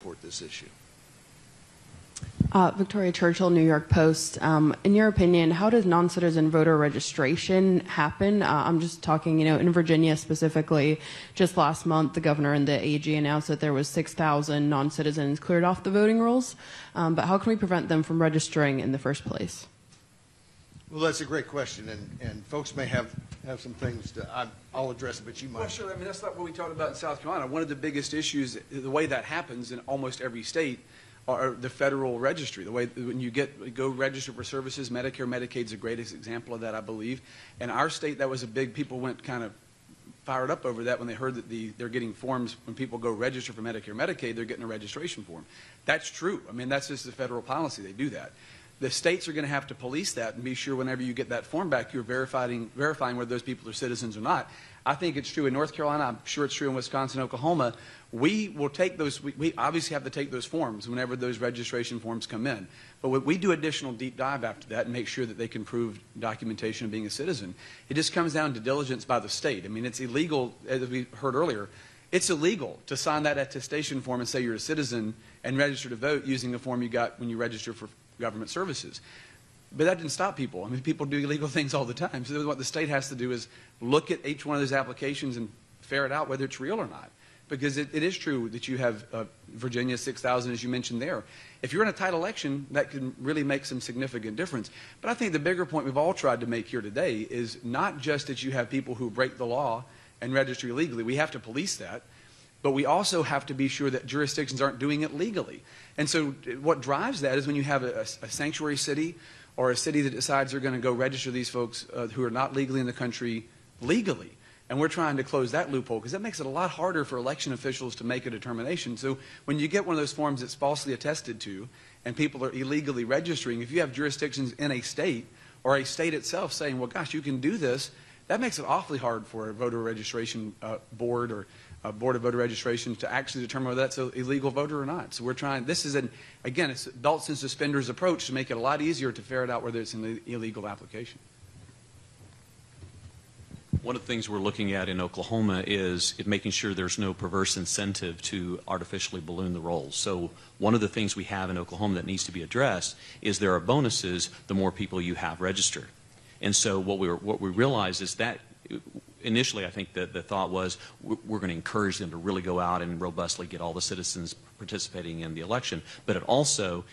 support this issue. Victoria Churchill, New York Post. In your opinion, how does non-citizen voter registration happen? I'm just talking, in Virginia specifically, just last month, the governor and the AG announced that there was 6,000 non-citizens cleared off the voting rolls. But how can we prevent them from registering in the first place? Well, that's a great question, and folks may have some things I'll address it, but you might. Well, sure. I mean, that's not what we talked about in South Carolina. One of the biggest issues, the way that happens in almost every state, are the federal registry. The way when you go register for services, Medicare, Medicaid's a great example of that, I believe. In our state, that was a big. People went kind of fired up over that when they heard that they're getting forms when people go register for Medicare, Medicaid. They're getting a registration form. That's true. I mean, that's just the federal policy. They do that. The states are going to have to police that and be sure whenever you get that form back, you're verifying whether those people are citizens or not. I think it's true in North Carolina. I'm sure it's true in Wisconsin, Oklahoma. We will take those. We obviously have to take those forms whenever those registration forms come in. But we do additional deep dive after that and make sure that they can prove documentation of being a citizen. It just comes down to diligence by the state. I mean, it's illegal, as we heard earlier. It's illegal to sign that attestation form and say you're a citizen and register to vote using the form you got when you register for government services. But that didn't stop people. I mean, people do illegal things all the time. So what the state has to do is look at each one of those applications and ferret out whether it's real or not. Because it is true that you have Virginia 6,000, as you mentioned there. If you're in a tight election, that can really make some significant difference. But I think the bigger point we've all tried to make here today is not just that you have people who break the law and register illegally. We have to police that. But we also have to be sure that jurisdictions aren't doing it legally. And so what drives that is when you have a sanctuary city or a city that decides they're going to go register these folks who are not legally in the country legally. And we're trying to close that loophole because that makes it a lot harder for election officials to make a determination. So when you get one of those forms that's falsely attested to and people are illegally registering, if you have jurisdictions in a state or a state itself saying, well, gosh, you can do this, that makes it awfully hard for a voter registration board or a board of voter registration to actually determine whether that's an illegal voter or not. So we're trying, this is again, it's belts and suspenders approach to make it a lot easier to ferret out whether it's an illegal application. One of the things we're looking at in Oklahoma is making sure there's no perverse incentive to artificially balloon the rolls. So one of the things we have in Oklahoma that needs to be addressed is there are bonuses the more people you have registered. And so what we realize is that initially I think that the thought was we're going to encourage them to really go out and robustly get all the citizens participating in the election. But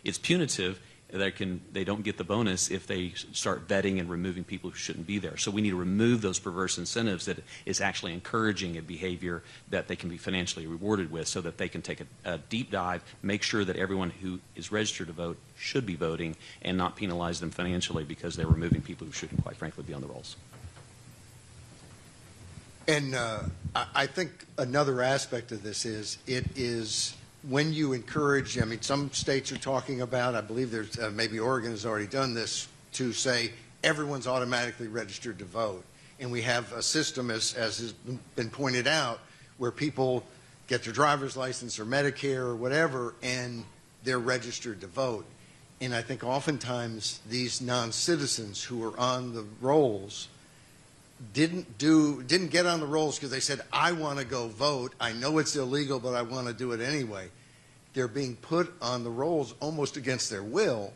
it's punitive. They don't get the bonus if they start vetting and removing people who shouldn't be there. So we need to remove those perverse incentives that is actually encouraging a behavior that they can be financially rewarded with so that they can take a deep dive, make sure that everyone who is registered to vote should be voting and not penalize them financially because they're removing people who shouldn't, quite frankly, be on the rolls. And I think another aspect of this is when you encourage, I mean, some states are talking about, I believe there's, maybe Oregon has already done this, to say everyone's automatically registered to vote. And we have a system, as has been pointed out, where people get their driver's license or Medicare or whatever, and they're registered to vote. And I think oftentimes these non-citizens who are on the rolls didn't get on the rolls because they said, I want to go vote. I know it's illegal, but I want to do it anyway. They're being put on the rolls almost against their will,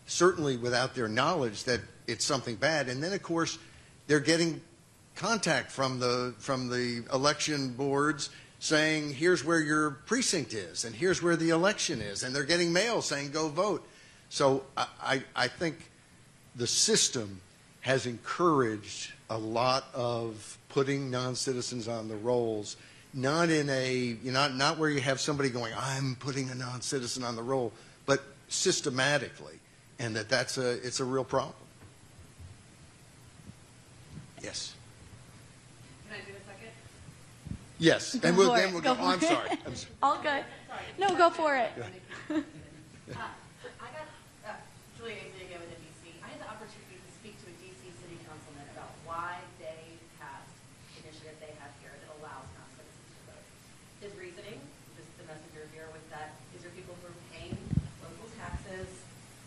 certainly without their knowledge that it's something bad. And then, of course, they're getting contact from the election boards saying, here's where your precinct is, and here's where the election is. And they're getting mail saying, go vote. So I think the system has encouraged a lot of putting non-citizens on the rolls, not in a, not where you have somebody going, I'm putting a non-citizen on the roll, but systematically, and it's a real problem. Yes. Can I do a second? Yes, and then we'll go. I'm sorry. All good. No, go for it. I got Julia Aisley again with the DC. I had the opportunity to speak to a DC city councilman about why they passed the initiative they have here that allows non-citizens to vote. His reasoning, just the messenger here, was that these are people who are paying local taxes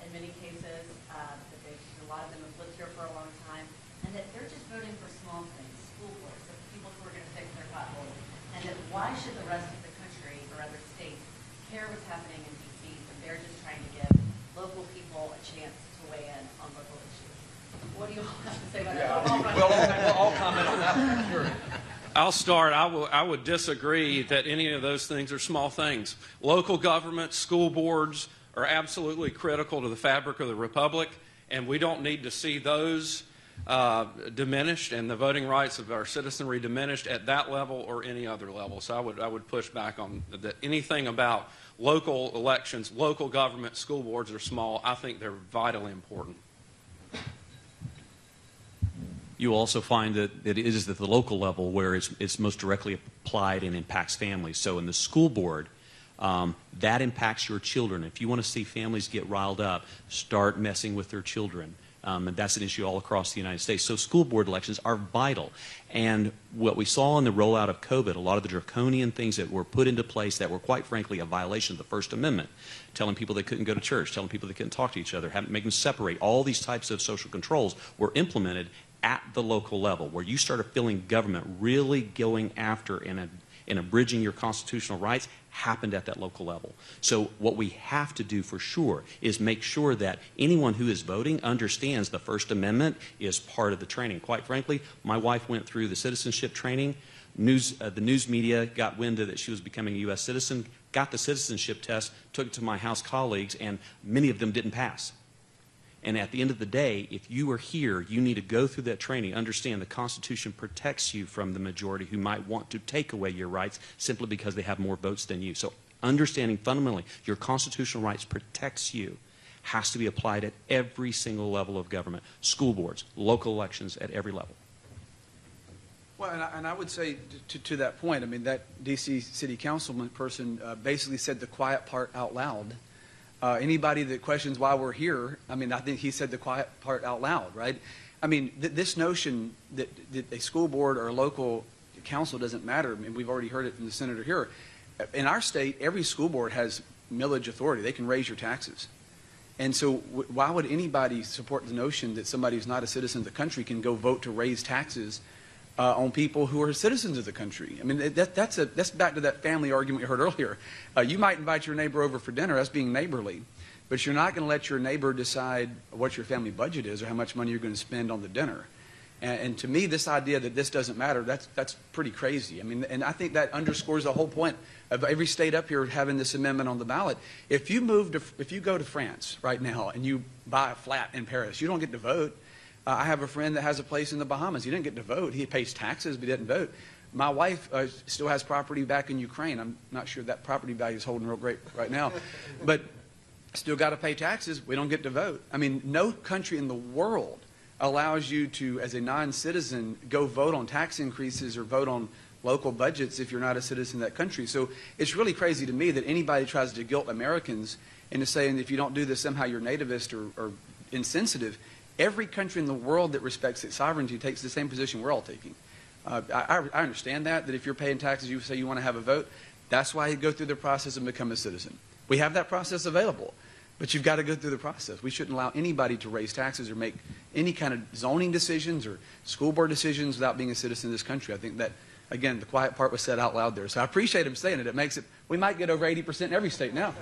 in many cases, that a lot of them have lived here for a long time, and that they're just voting for small things, school boards, the people who are going to fix their potholes, and that why should the rest of the country or other states care what's happening in DC, but they're just trying to give local people a chance to weigh in on local issues. What do you all have to say about that? We'll all comment on that. Sure. I'll start. I would disagree that any of those things are small things. Local government, school boards are absolutely critical to the fabric of the republic, and we don't need to see those diminished and the voting rights of our citizenry diminished at that level or any other level. So I would push back on that. Anything about local elections, local government, school boards are small. I think they're vitally important. You also find that it is at the local level where it's most directly applied and impacts families. So in the school board, that impacts your children. If you want to see families get riled up, start messing with their children. And that's an issue all across the United States. So school board elections are vital. And what we saw in the rollout of COVID, a lot of the draconian things that were put into place that were quite frankly a violation of the First Amendment, telling people they couldn't go to church, telling people they couldn't talk to each other, making them separate, all these types of social controls were implemented at the local level, where you started feeling government really going after and abridging your constitutional rights happened at that local level. So what we have to do for sure is make sure that anyone who is voting understands the First Amendment is part of the training. Quite frankly, my wife went through the citizenship training. The news media got wind that she was becoming a U.S. citizen, got the citizenship test, took it to my House colleagues, and many of them didn't pass. And at the end of the day, if you are here, you need to go through that training, understand the Constitution protects you from the majority who might want to take away your rights simply because they have more votes than you. So understanding fundamentally your constitutional rights protects you has to be applied at every single level of government, school boards, local elections, at every level. Well, and I would say to that point, I mean, that D.C. City Councilman person basically said the quiet part out loud. Anybody that questions why we're here, I mean, I think he said the quiet part out loud, right? I mean, this notion that a school board or a local council doesn't matter, I mean, we've already heard it from the senator here. In our state, every school board has millage authority. They can raise your taxes. And so why would anybody support the notion that somebody who's not a citizen of the country can go vote to raise taxes on people who are citizens of the country? I mean, that's back to that family argument we heard earlier. You might invite your neighbor over for dinner, that's being neighborly, but you're not going to let your neighbor decide what your family budget is or how much money you're going to spend on the dinner. And to me, this idea that this doesn't matter, that's pretty crazy. I mean, and I think that underscores the whole point of every state up here having this amendment on the ballot. If you go to France right now and you buy a flat in Paris, you don't get to vote. I have a friend that has a place in the Bahamas. He didn't get to vote. He pays taxes, but he didn't vote. My wife still has property back in Ukraine. I'm not sure that property value is holding real great right now, but still got to pay taxes. We don't get to vote. I mean, no country in the world allows you to, as a non-citizen, go vote on tax increases or vote on local budgets if you're not a citizen of that country. So it's really crazy to me that anybody tries to guilt Americans into saying if you don't do this, somehow you're nativist or insensitive. Every country in the world that respects its sovereignty takes the same position we're all taking. I understand that if you're paying taxes, you say you want to have a vote. That's why you go through the process and become a citizen. We have that process available, but you've got to go through the process. We shouldn't allow anybody to raise taxes or make any kind of zoning decisions or school board decisions without being a citizen of this country. I think that, again, the quiet part was said out loud there. So I appreciate him saying it. It makes it, we might get over 80% in every state now.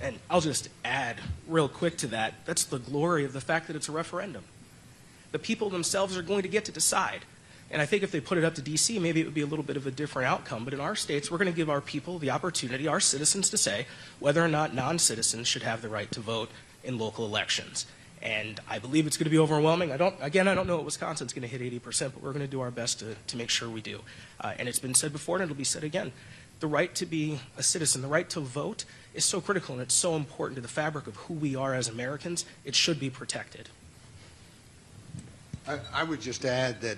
And I'll just add real quick to that, that's the glory of the fact that it's a referendum. The people themselves are going to get to decide. And I think if they put it up to D.C., maybe it would be a little bit of a different outcome. But in our states, we're going to give our people the opportunity, our citizens, to say whether or not non-citizens should have the right to vote in local elections. And I believe it's going to be overwhelming. I don't know if Wisconsin's going to hit 80%, but we're going to do our best to make sure we do. And it's been said before, and it'll be said again. The right to be a citizen, the right to vote, is so critical and it's so important to the fabric of who we are as Americans. It should be protected. I would just add that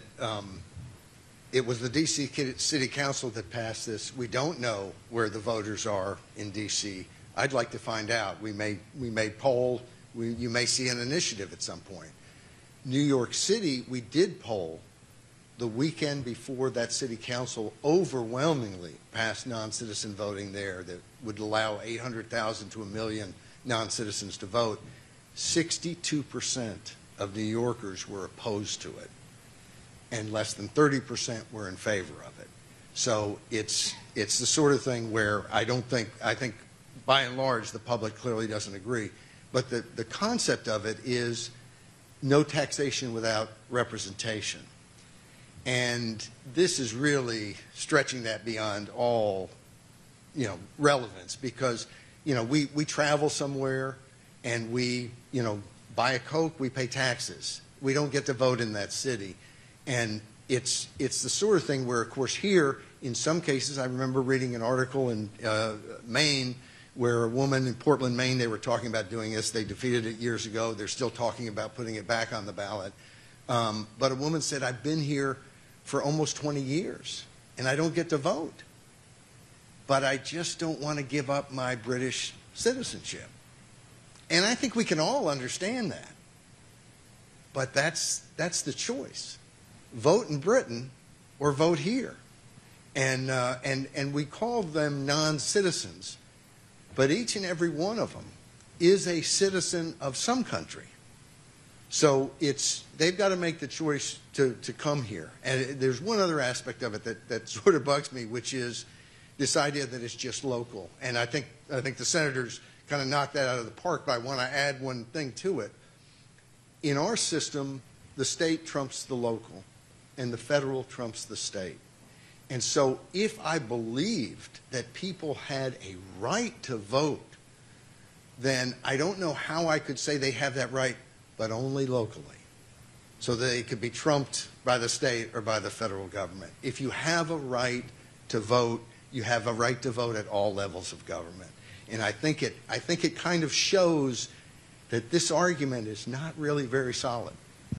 it was the D.C. City Council that passed this. We don't know where the voters are in D.C. I'd like to find out. We may poll. You may see an initiative at some point. New York City, we did poll the weekend before that city council overwhelmingly passed non-citizen voting there that would allow 800,000 to 1 million non-citizens to vote. 62% of New Yorkers were opposed to it, and less than 30% were in favor of it. So it's the sort of thing where I think by and large the public clearly doesn't agree. But the concept of it is no taxation without representation. And this is really stretching that beyond all, relevance, because, we travel somewhere and we, buy a Coke, we pay taxes. We don't get to vote in that city. And it's the sort of thing where, of course, here, in some cases, I remember reading an article in Maine where a woman in Portland, Maine, they were talking about doing this. They defeated it years ago. They're still talking about putting it back on the ballot. But a woman said, I've been here for almost 20 years, and I don't get to vote. But I just don't want to give up my British citizenship. And I think we can all understand that. But that's the choice. Vote in Britain or vote here. And we call them non-citizens. But each and every one of them is a citizen of some country. So they've got to make the choice to come here. And there's one other aspect of it that sort of bugs me, which is this idea that it's just local. And I think the senators kind of knocked that out of the park, but I want to add one thing to it. In our system, the state trumps the local, and the federal trumps the state. And so if I believed that people had a right to vote, then I don't know how I could say they have that right, but only locally, so that they could be trumped by the state or by the federal government. If you have a right to vote, you have a right to vote at all levels of government. And I think it kind of shows that this argument is not really very solid.